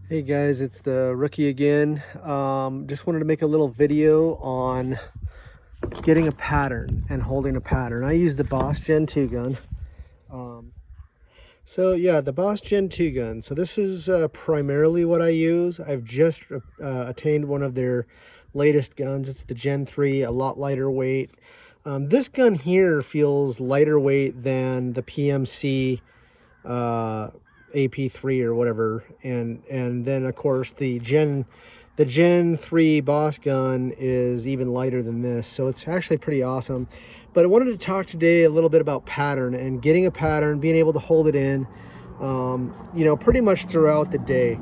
Hey guys, it's the rookie again. Just wanted to make a little video on getting a pattern and holding a pattern. I use the Boss Gen 2 gun. So yeah, the Boss Gen 2 gun. So this is primarily what I use. I've just attained one of their latest guns. It's the Gen 3, a lot lighter weight. This gun here feels lighter weight than the PMC AP3 or whatever, and then of course the Gen 3 Boss gun is even lighter than this, so it's actually pretty awesome. But I wanted to talk today a little bit about pattern and getting a pattern, being able to hold it in, pretty much throughout the day.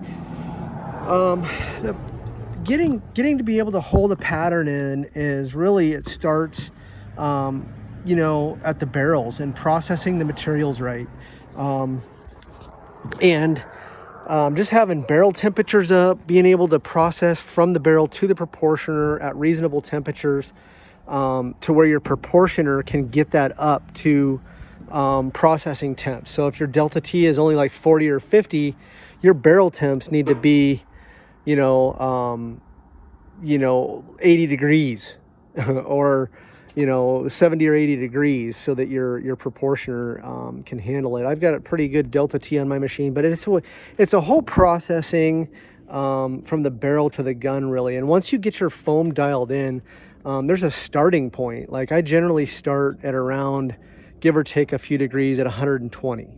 Getting to be able to hold a pattern in is really, it starts at the barrels and processing the materials right. Just having barrel temperatures up, being able to process from the barrel to the proportioner at reasonable temperatures, to where your proportioner can get that up to processing temps. So if your delta T is only like 40 or 50, your barrel temps need to be 80 degrees or 70 or 80 degrees, so that your proportioner can handle it. I've got a pretty good delta T on my machine, but it's a whole processing from the barrel to the gun, really. And once you get your foam dialed in, there's a starting point. Like, I generally start at around, give or take a few degrees, at 120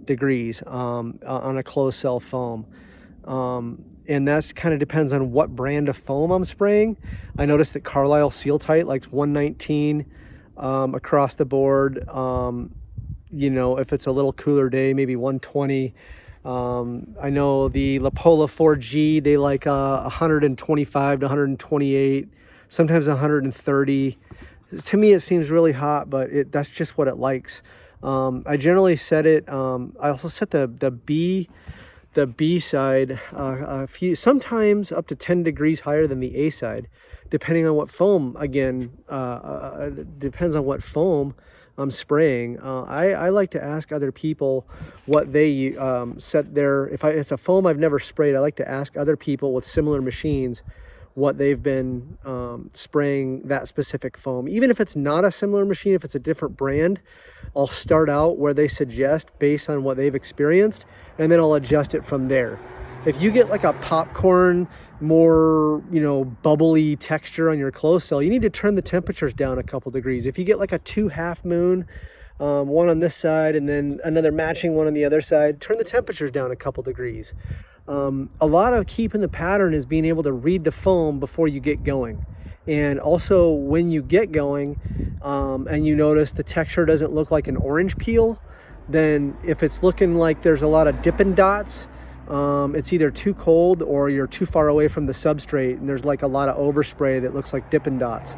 degrees on a closed cell foam. And that's kind of depends on what brand of foam I'm spraying. I noticed that Carlisle Seal Tight likes 119 across the board. If it's a little cooler day, maybe 120. I know the La Pola 4G, they like 125 to 128, sometimes 130. To me, it seems really hot, but that's just what it likes. I generally set it, I also set the B side sometimes up to 10 degrees higher than the A side, depending on what foam. Again, depends on what foam I'm spraying. I like to ask other people what they set their, if it's a foam I've never sprayed, I like to ask other people with similar machines what they've been spraying that specific foam. Even if it's not a similar machine, if it's a different brand, I'll start out where they suggest based on what they've experienced, and then I'll adjust it from there. If you get like a popcorn, more bubbly texture on your closed cell, you need to turn the temperatures down a couple degrees. If you get like a 2 half moon, one on this side and then another matching one on the other side, turn the temperatures down a couple degrees. A lot of keeping the pattern is being able to read the foam before you get going. And also when you get going, and you notice the texture doesn't look like an orange peel, then if it's looking like there's a lot of Dippin' Dots, it's either too cold or you're too far away from the substrate and there's like a lot of overspray that looks like Dippin' Dots.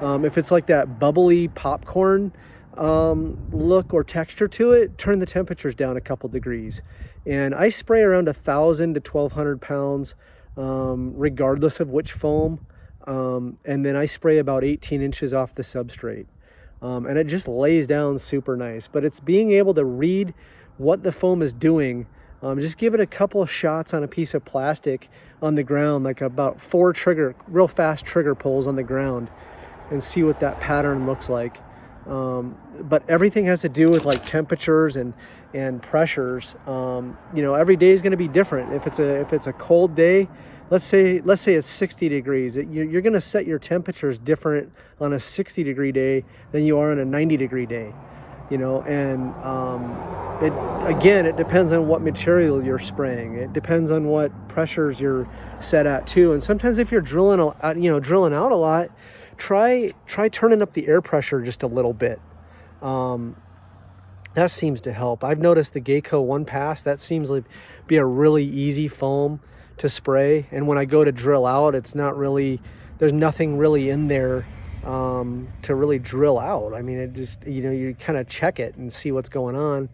If it's like that bubbly popcorn look or texture to it, turn the temperatures down a couple degrees. And I spray around 1,000 to 1,200 pounds, regardless of which foam. And then I spray about 18 inches off the substrate. And it just lays down super nice. But it's being able to read what the foam is doing. Just give it a couple of shots on a piece of plastic on the ground, like about 4 real fast trigger pulls on the ground, and see what that pattern looks like. But everything has to do with like temperatures and pressures. Every day is going to be different. If it's a cold day, let's say it's 60 degrees, you're going to set your temperatures different on a 60 degree day than you are on a 90 degree day. It depends on what material you're spraying. It depends on what pressures you're set at too. And sometimes if you're drilling out a lot, try turning up the air pressure just a little bit. That seems to help. I've noticed the Geico 1 Pass, that seems like be a really easy foam to spray. And when I go to drill out, there's nothing really in there to really drill out. I mean, it just, you kind of check it and see what's going on.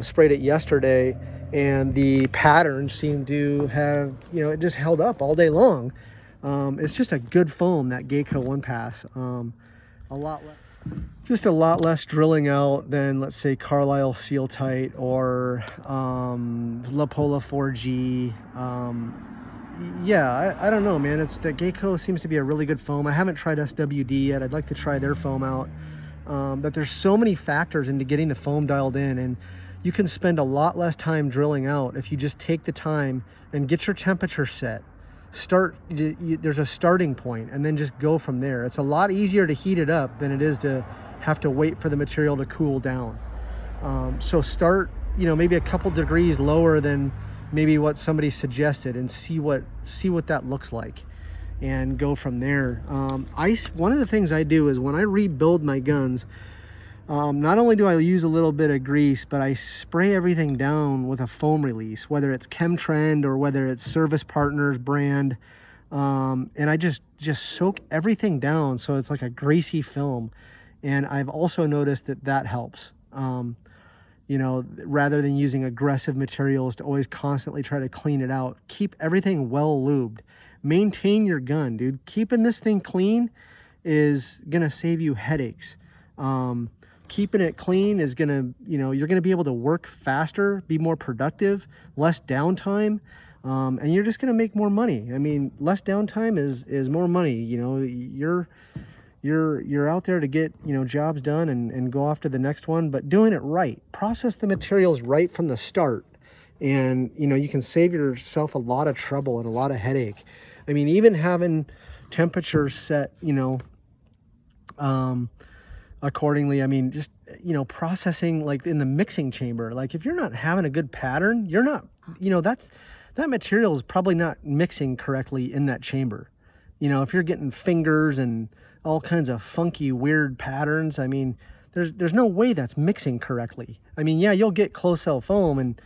Sprayed it yesterday and the pattern seemed to have, it just held up all day long. It's just a good foam, that Geico 1 Pass. A lot less. just a lot less drilling out than, let's say, Carlisle Seal Tight or La Pola 4G. Yeah, I don't know, man. It's the Geico seems to be a really good foam. I haven't tried SWD yet. I'd like to try their foam out. But there's so many factors into getting the foam dialed in, and you can spend a lot less time drilling out if you just take the time and get your temperature set. There's a starting point, and then just go from there. It's a lot easier to heat it up than it is to have to wait for the material to cool down. So start, maybe a couple degrees lower than maybe what somebody suggested, and see what that looks like, and go from there. One of the things I do is when I rebuild my guns, not only do I use a little bit of grease, but I spray everything down with a foam release, whether it's Chemtrend or whether it's Service Partners brand. And I just soak everything down so it's like a greasy film. And I've also noticed that helps. Rather than using aggressive materials to always constantly try to clean it out, keep everything well lubed. Maintain your gun, dude. Keeping this thing clean is gonna save you headaches. Keeping it clean is gonna, you're gonna be able to work faster, be more productive, less downtime, and you're just gonna make more money. I mean, less downtime is more money. You're out there to get, jobs done and go off to the next one, but doing it right. Process the materials right from the start, and you can save yourself a lot of trouble and a lot of headache. I mean, even having temperatures set, accordingly. I mean, just, processing like in the mixing chamber. Like if you're not having a good pattern, you're not, that material is probably not mixing correctly in that chamber. If you're getting fingers and all kinds of funky, weird patterns, I mean, there's no way that's mixing correctly. I mean, yeah, you'll get close cell foam, and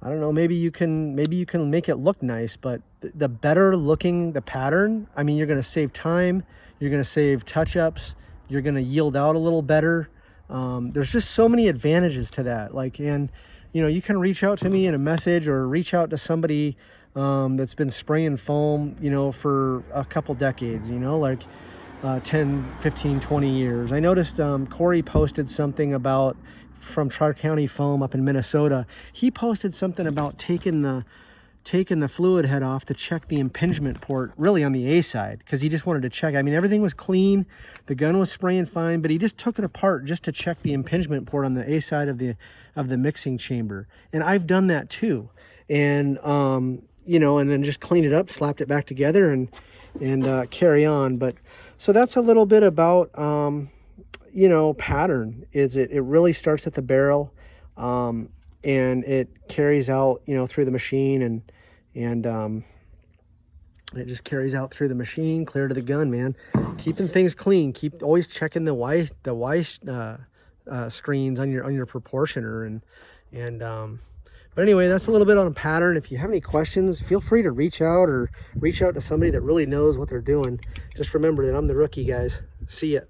I don't know, maybe you can make it look nice, but the better looking the pattern, I mean, you're going to save time, you're going to save touch-ups, you're going to yield out a little better. There's just so many advantages to that. And you can reach out to me in a message, or reach out to somebody that's been spraying foam, for a couple decades, 10, 15, 20 years. I noticed Corey posted something from Tri-County Foam up in Minnesota. He posted something about taking the fluid head off to check the impingement port, really on the A side, because he just wanted to check. I mean, everything was clean, the gun was spraying fine, but he just took it apart just to check the impingement port on the A side of the mixing chamber. And I've done that too. And and then just cleaned it up, slapped it back together, and carry on. But so that's a little bit about pattern. It really starts at the barrel, and it carries out through the machine, and it just carries out through the machine, clear to the gun, man. Keeping things clean. Keep always checking the Y screens on your proportioner, but anyway, that's a little bit on a pattern. If you have any questions, feel free to reach out to somebody that really knows what they're doing. Just remember that I'm the rookie, guys. See ya.